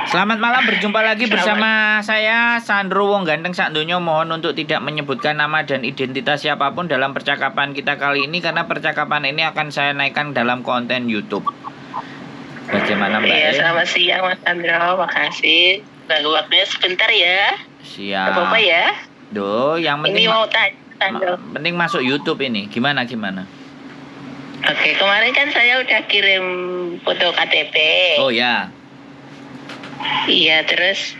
Selamat malam, berjumpa lagi bersama saya Sandro Wong Ganteng Sakdonya. Mohon untuk tidak menyebutkan nama dan identitas siapapun dalam percakapan kita kali ini, karena percakapan ini akan saya naikkan dalam konten YouTube. Bagaimana Mbak? Iya, selamat siang Mas Sandro, makasih. Ganggu waktunya sebentar ya. Siap. Apa ya? Duh, yang penting ini mau tanya Sandro. penting masuk YouTube ini. Gimana? Oke, kemarin kan saya udah kirim foto KTP. Oh ya. Iya, terus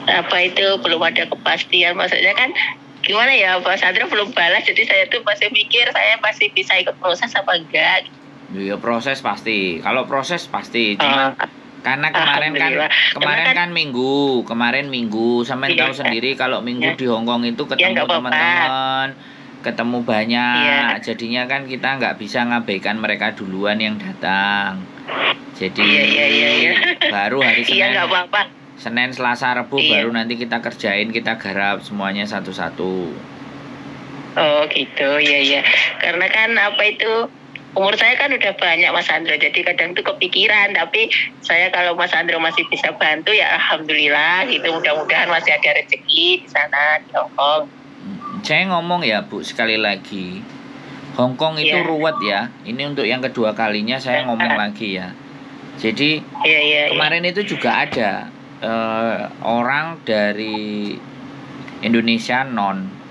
apa itu belum ada kepastian, maksudnya kan gimana ya, Pak Sandro belum balas, jadi saya tuh masih mikir saya masih bisa ikut proses apa enggak. Ya proses pasti. Kalau proses pasti. Cuma karena kemarin kan minggu sampai tahu sendiri kalau minggu di Hongkong itu ketemu teman-teman, ketemu banyak, jadinya kan kita nggak bisa ngabaikan mereka duluan yang datang. Jadi baru hari Senin, Senin, Selasa, Rabu baru nanti kita kerjain, kita garap semuanya satu-satu. Oh gitu, ya. Karena kan apa itu, umur saya kan udah banyak Mas Sandro, jadi kadang tuh kepikiran. Tapi saya kalau Mas Sandro masih bisa bantu ya alhamdulillah gitu. Mudah-mudahan masih ada rezeki di sana di Hongkong. Saya ngomong ya Bu, sekali lagi, Hongkong itu ruwet ya. Ini untuk yang kedua kalinya saya ngomong lagi ya. Jadi kemarin itu juga ada orang dari Indonesia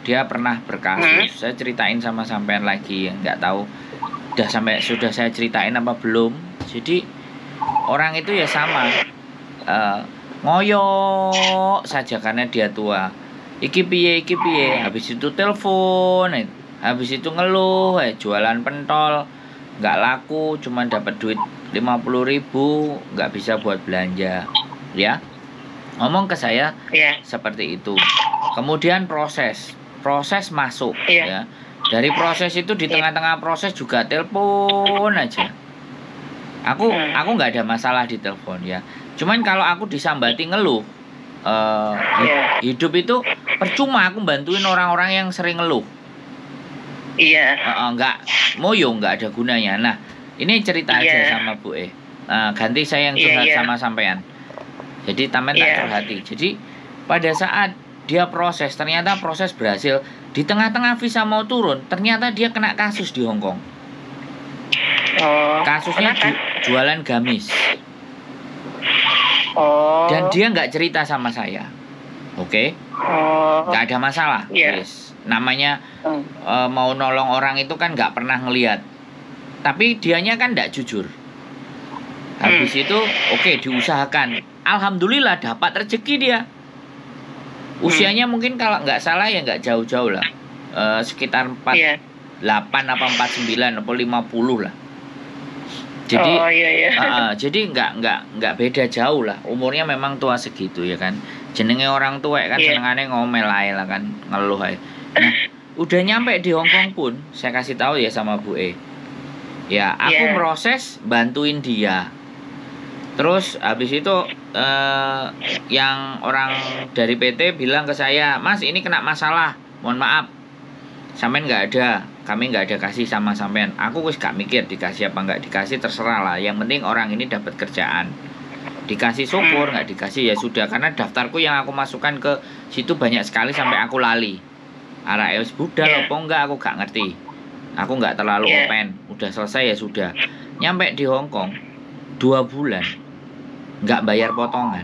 dia pernah berkasus. Saya ceritain sama sampean lagi ya, nggak tahu sudah saya ceritain apa belum. Jadi orang itu ya sama, ngoyok saja karena dia tua. Iki piye, habis itu telepon, habis itu ngeluh, jualan pentol nggak laku, cuma dapat duit 50.000, nggak bisa buat belanja, ya. Ngomong ke saya seperti itu. Kemudian proses masuk, ya. Dari proses itu di tengah-tengah proses juga telepon aja. Aku nggak ada masalah di telepon ya. Cuman kalau aku disambati ngeluh, hidup itu percuma aku bantuin orang-orang yang sering ngeluh. Nggak ada gunanya. Nah, ini cerita aja sama Bu ganti saya yang curhat sama sampean. Jadi tamen tak curhati. Jadi pada saat dia proses, ternyata proses berhasil. Di tengah-tengah visa mau turun, ternyata dia kena kasus di Hongkong. Kasusnya jualan gamis. Dan dia nggak cerita sama saya. Oke? Nggak ada masalah. Yes. Namanya mau nolong orang itu kan nggak pernah ngelihat. Tapi dianya kan nggak jujur. Habis itu diusahakan. Alhamdulillah dapat rezeki dia. Usianya mungkin kalau nggak salah ya nggak jauh-jauh lah, sekitar 48 apa 49 atau 50 lah. Jadi jadi nggak beda jauh lah, umurnya memang tua segitu ya kan. Jenenge orang tua kan senengane ngomel ae lah kan, ngeluh ae. Nah, udah nyampe di Hongkong pun saya kasih tahu ya sama Bu ya aku proses bantuin dia. Terus habis itu yang orang dari PT bilang ke saya, Mas ini kena masalah, mohon maaf, sampean nggak ada, kami nggak ada kasih sama sampean. Aku wis gak mikir dikasih apa nggak dikasih, terserah lah. Yang penting orang ini dapat kerjaan. Dikasih syukur, nggak dikasih ya sudah. Karena daftarku yang aku masukkan ke situ banyak sekali sampai aku lali. Arah EOS budal apa enggak aku gak ngerti. Aku nggak terlalu open. Udah selesai ya sudah. Nyampe di Hongkong 2 bulan. Nggak bayar potongan.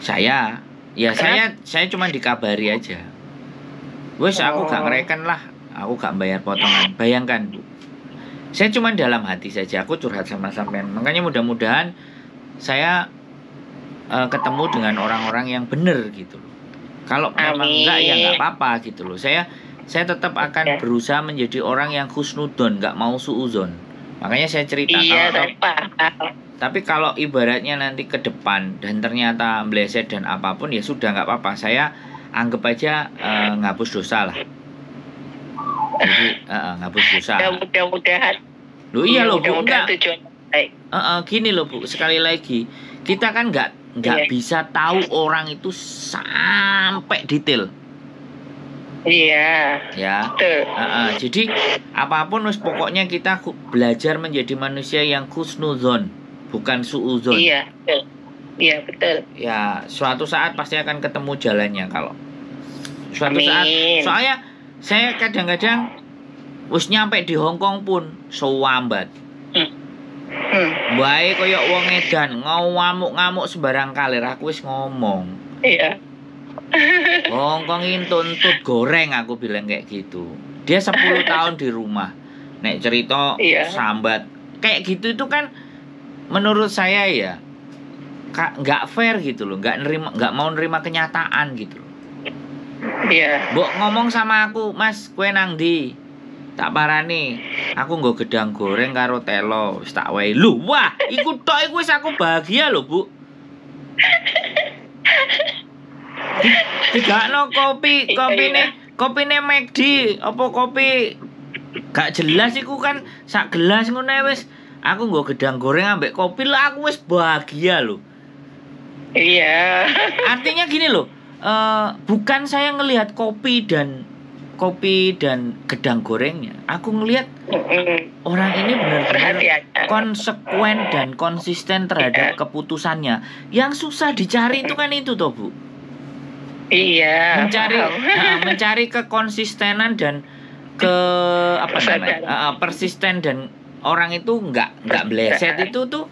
Saya cuma dikabari aja. Wes aku gak ngereken lah, aku gak bayar potongan. Bayangkan Bu, saya cuma dalam hati saja aku curhat sama sampean. Makanya mudah-mudahan saya ketemu dengan orang-orang yang benar gitu loh. Kalau memang enggak ya nggak apa-apa gitu loh. Saya tetap akan berusaha menjadi orang yang husnudon, nggak mau suuzon. Makanya saya cerita tapi kalau ibaratnya nanti ke depan dan ternyata meleset dan apapun ya sudah nggak apa-apa. Saya anggap aja ngapus dosa lah. Jadi ngapus dosa. Mudah-mudahan. Loh iya loh Bu, enggak. Gini loh Bu, sekali lagi kita kan nggak bisa tahu orang itu sampai detail. Iya. Ya. Jadi apapun pokoknya kita belajar menjadi manusia yang husnuzon, bukan suuzon. Iya, betul. Iya, betul. Ya, suatu saat pasti akan ketemu jalannya kalau suatu saat. Soalnya saya kadang-kadang wis nyampe di Hong Kong pun sewambat. Baik koyo wong edan ngamuk-ngamuk sembarang kalir aku wis ngomong. Iya. Hong Kong ini tuntut goreng aku bilang kayak gitu. Dia 10 tahun di rumah. Nek cerita sambat kayak gitu itu kan menurut saya ya nggak fair gitu loh, nggak mau nerima kenyataan gitu loh. Iya. Mbok ngomong sama aku, Mas, kue nang ndi? Tak parani, aku nggo gedang goreng karo telo, wis tak wae. Lho, wah, iku tok iku wis aku bahagia lho, Bu. Digakno kopine McD apa kopi gak jelas iku kan sak gelas ngono wis. Aku nggo gedang goreng ambek kopi lah aku wis bahagia lho. Iya. Artinya gini loh, bukan saya ngelihat kopi dan gedang gorengnya. Aku ngelihat orang ini benar-benar konsekuen dan konsisten terhadap keputusannya. Yang susah dicari itu kan itu toh, Bu. Iya. Mencari kekonsistenan dan persisten dan orang itu nggak bleset itu tuh.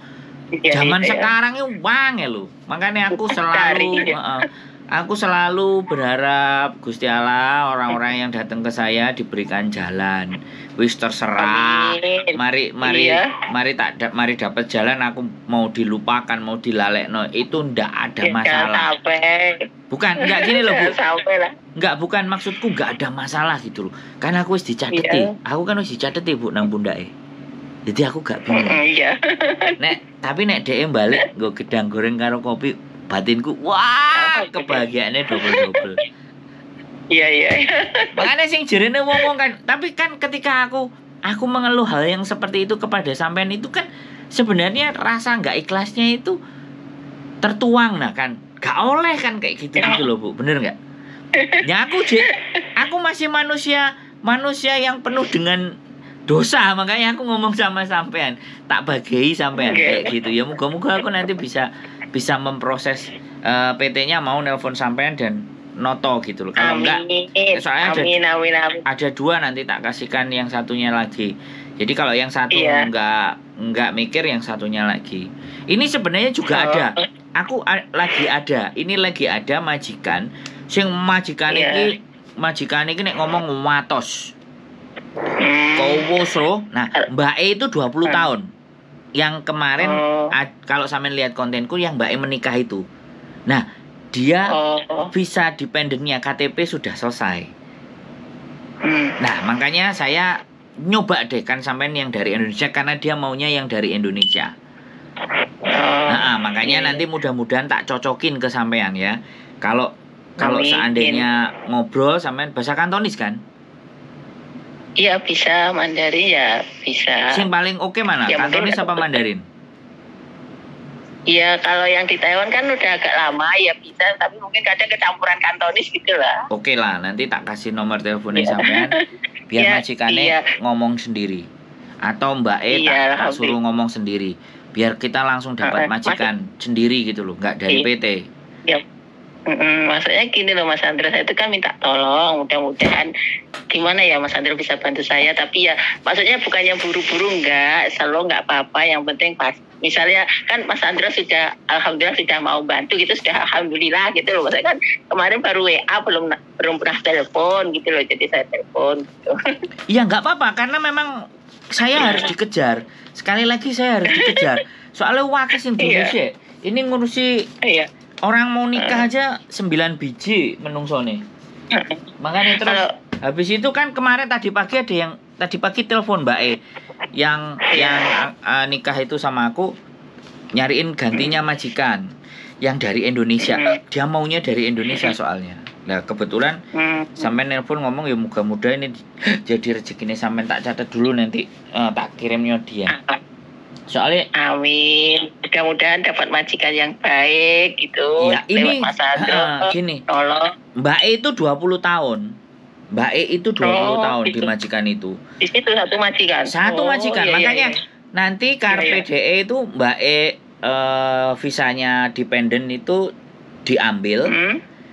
Zaman sekarang itu bang ya lu. Makanya aku selalu berharap Gusti Allah orang-orang yang datang ke saya diberikan jalan. Wis terserah. Mari dapat jalan aku mau dilupakan, mau dilalekno itu ndak ada masalah. Bukan, enggak gini loh, Bu. Enggak, bukan maksudku enggak ada masalah gitu loh. Karena aku wis dicateti. Aku kan wis dicateti, Bu, nang pundake. Jadi aku gak bingung. Iya. Tapi nek DM balik nggo gedang goreng karo kopi, batinku wah, kebahagiaannya double. Iya. Makanya sing jerene wong-wong kan, tapi kan ketika aku mengeluh hal yang seperti itu kepada sampean itu kan sebenarnya rasa enggak ikhlasnya itu tertuang nah kan. Gak oleh kan kayak gitu loh, Bu. Bener enggak? Ya aku masih manusia yang penuh dengan dosa, makanya aku ngomong sama sampean, tak bagi sampean kayak gitu. Ya moga-moga aku nanti bisa memproses PT-nya mau nelpon sampean dan noto gitu loh. Kalau enggak, soalnya ada 2 nanti tak kasihkan yang satunya lagi. Jadi kalau yang satu enggak mikir, yang satunya lagi. Ini sebenarnya juga ada. Aku lagi ada majikan sing majikan iki nek ngomong watos. Kowoso. Nah, Mbak E itu 20 tahun. Yang kemarin kalau sampean lihat kontenku yang Mbak E menikah itu. Nah, dia visa dependennya KTP sudah selesai. Nah, makanya saya nyoba deh kan sampean yang dari Indonesia karena dia maunya yang dari Indonesia. Makanya nanti mudah-mudahan tak cocokin ke sampean ya. Kalau seandainya ngobrol sampean bahasa Kantonis kan? Iya bisa, Mandarin ya bisa. Sing paling oke mana? Ya, Kantonis apa Mandarin? Iya, kalau yang di Taiwan kan udah agak lama ya bisa, tapi mungkin kadang kecampuran Kantonis gitu lah. Oke lah, nanti tak kasih nomor teleponnya sampean biar majikannya ngomong sendiri. Atau Mbak E tak suruh ngomong sendiri. Biar kita langsung dapat majikan sendiri gitu loh, nggak dari PT. Iya. Maksudnya gini loh Mas Andro, saya itu kan minta tolong, mudah-mudahan gimana ya Mas Andro bisa bantu saya, tapi ya maksudnya bukannya buru-buru, selalu nggak apa-apa, yang penting pas misalnya kan Mas Andro sudah alhamdulillah sudah mau bantu gitu, sudah alhamdulillah gitu loh. Maksudnya kan kemarin baru WA belum pernah telepon gitu loh, jadi saya telepon gitu. Iya nggak apa-apa karena memang saya harus dikejar, sekali lagi saya harus dikejar soalnya wakil sing ngurusi ini ngurusi orang mau nikah aja 9 biji menungsone. Makanya terus habis itu kan kemarin tadi pagi telepon Mbak E yang nikah itu sama aku, nyariin gantinya majikan yang dari Indonesia. Dia maunya dari Indonesia soalnya. Nah kebetulan sampai nelpon ngomong ya mudah-mudahan ini jadi rezekinya, sampai tak catat dulu nanti tak kirimnya dia. Soalnya amin, mudah-mudahan dapat majikan yang baik gitu. Ya ini gini, Mbak E itu 20 tahun Mbak E itu 20 tahun gitu. di majikan itu. Di situ satu majikan. Satu majikan. Iya, Makanya iya. nanti Carpe DE itu Mbak E visanya dependen itu diambil.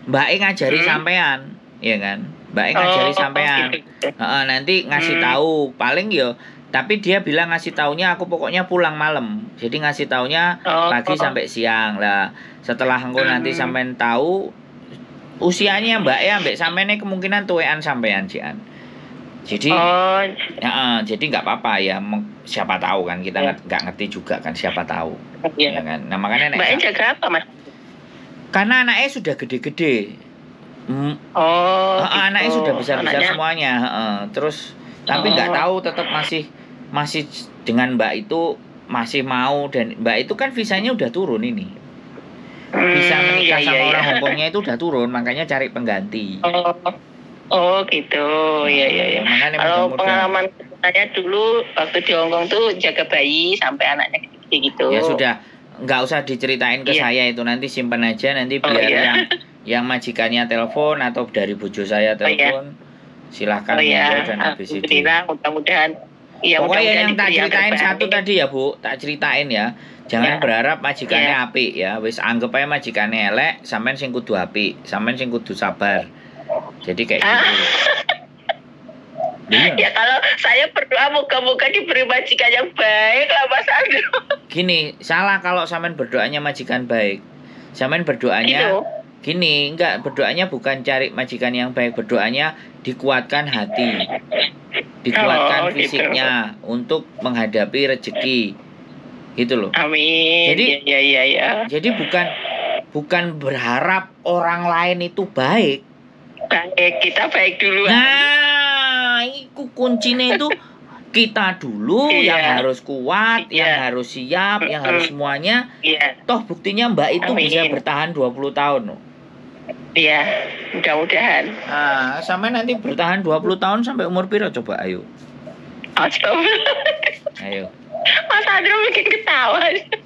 Mbak E ngajari sampean, ya kan? Mbak E ngajari sampean. Gitu. Nanti ngasih tahu paling yo. Tapi dia bilang ngasih taunya aku pokoknya pulang malam. Jadi ngasih taunya pagi sampai siang lah. Setelah engko nanti sampean tahu usianya Mbak E ambek sampean kemungkinan tuwean sampean jian. Jadi jadi nggak apa-apa ya, siapa tahu kan kita nggak ngerti juga kan, siapa tahu. Ya kan. Nah, makanya Mbak E jaga apa, Mas? Karena anaknya sudah gede-gede. Anaknya sudah besar-besar semuanya. Terus tapi nggak tahu tetap masih dengan Mbak itu masih mau, dan Mbak itu kan visanya udah turun ini. Bisa menikah sama orang Hongkongnya itu udah turun, makanya cari pengganti. Gitu. Iya. Kalau pengalaman saya dulu waktu di Hongkong tuh jaga bayi sampai anaknya gede gitu. Ya sudah, nggak usah diceritain ke saya itu, nanti simpan aja, nanti biar yang majikannya telepon atau dari bojo saya telepon. Silahkan dan habis itu. Mudah-mudahan. Pokoknya yang tak ceritain satu tadi ya Bu, tak ceritain ya. Jangan berharap majikannya apik ya. Wis anggap aja majikannya elek, sampean sing kudu apik, sampean sing kudu sabar. Jadi kayak gitu. Ya kalau saya berdoa moga-moga diberi majikan yang baik lah Mas Andro. Gini, salah kalau sampean berdoanya majikan baik. Sampean berdoanya gini, enggak, berdoanya bukan cari majikan yang baik, berdoanya dikuatkan hati. Dikuatkan fisiknya untuk menghadapi rezeki. Gitu loh. Amin. Jadi Jadi bukan berharap orang lain itu baik. Kita baik dulu. Nah, itu kuncinya itu kita dulu yang harus kuat, yang harus siap, yang harus semuanya. Toh buktinya Mbak itu bisa bertahan 20 tahun. Iya, mudah-mudahan. Nah, sampai nanti bertahan 20 tahun sampai umur piro coba, ayo. Ayo. Mas Andro bikin ketawa.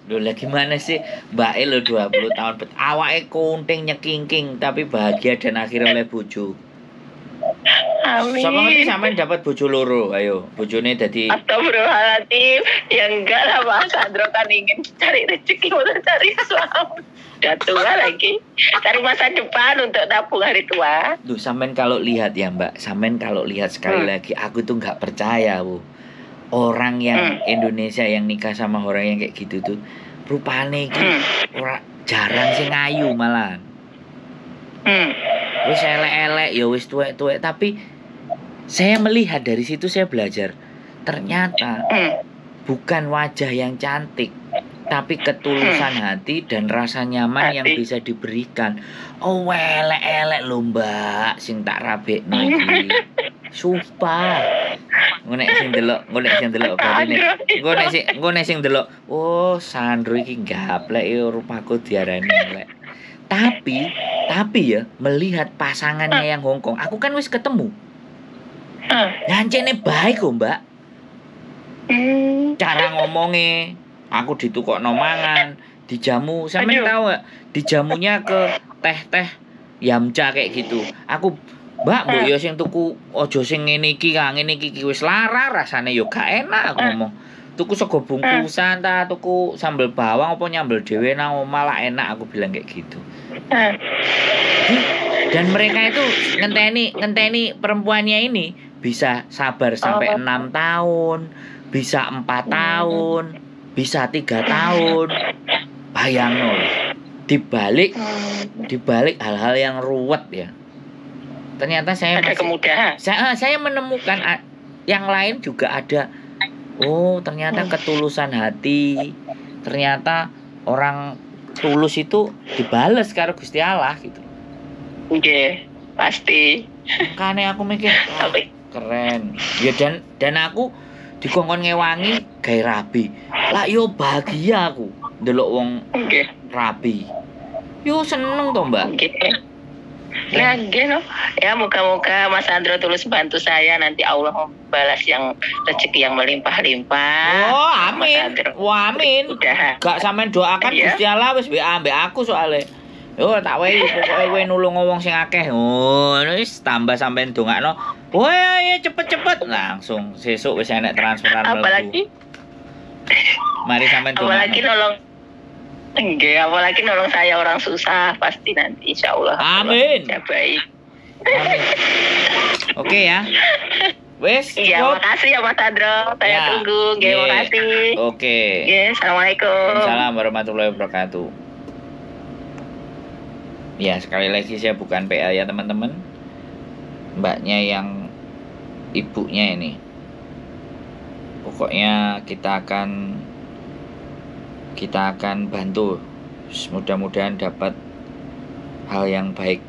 Loh lah gimana sih, Mbak E lo 20 tahun awake kunting nyekingking tapi bahagia dan akhirnya oleh bojo. Amin. Sama ngerti sampean dapat bojo loro, ayo. Bojone dadi Astagfirullahaladzim. Ya enggak lah Mas Andro kan ingin cari rezeki, untuk cari suami. Udah tua lagi. Cari masa depan untuk tabung hari tua. Duh, sampean kalau lihat ya Mbak, sampean kalau lihat sekali lagi, aku tuh nggak percaya Bu. Orang yang Indonesia yang nikah sama orang yang kayak gitu tuh rupane iki ora jarang sing ayu malah. Wis elek-elek ya wis tuwek-tuwek, tapi saya melihat dari situ, saya belajar ternyata bukan wajah yang cantik, tapi ketulusan hati dan rasa nyaman yang bisa diberikan. Oh elek-elek lho Mbak sing tak rabekno iki. Sumpah. Ngonek sing delok batine. Ngonek sing delok. Oh, Sandro iki gaplek ya rupaku diarani elek. Tapi ya melihat pasangannya yang Hongkong, aku kan wis ketemu. Ngancene baik kok, Mbak. Cara ngomongnya, aku ditukokno mangan, dijamu. Sampeyan tahu gak? Dijamunya ke teh-teh Yamcha kayak gitu. Aku Mbak yo sing tuku aja sing ngene iki wis lara rasane yo gak enak aku ngomong. Tuku sego bungkusan ta, tuku sambel bawang apa nyambel dhewe nang omah lah enak, aku bilang kayak gitu. Dan mereka itu ngenteni perempuannya ini bisa sabar sampai 6 tahun, bisa 4 tahun, bisa 3 tahun. Bayangno dibalik hal-hal yang ruwet ya. Ternyata saya menemukan yang lain juga ada. Oh, ternyata ketulusan hati. Ternyata orang tulus itu dibales karo Gusti Allah gitu. Oke, pasti. Makanya aku mikir, keren. Ya dan aku dikongkon ngewangi gawe rabi. Lah yo bahagia aku ndelok wong rabi. Yo seneng toh, Mbak. Nah, gitu. Ya moga-moga Mas Andro tulus bantu saya, nanti Allah membalas yang rezeki yang melimpah-limpah. Oh, amin. Wah, amin. Gak sampean doakan Gusti Allah wis WA ambek aku soalnya. Yo tak wehi pokoke kowe nulung wong sing akeh. Oh, wis tambah sampean ndongakno. Woi, ayo cepet-cepet. Langsung sesuk wis enek transferan mlebu. Apalagi Mari sampean ndongakno. apalagi nolong enggak, apalagi nolong saya orang susah pasti nanti insyaallah. Amin. Ya baik. Amin. Oke ya. Wes, Iya, makasih ya Mas Andro. Saya Ya. tunggu. Nggih, Ye. makasih. Oke. Nggih, assalamualaikum. Assalamualaikum warahmatullahi wabarakatuh. Ya, sekali lagi saya bukan PA ya teman-teman. Mbaknya yang ibunya ini. Pokoknya kita akan bantu. Mudah-mudahan dapat hal yang baik.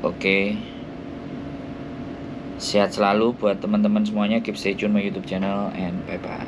Oke. Sehat selalu buat teman-teman semuanya. Keep stay tune my YouTube channel and bye bye.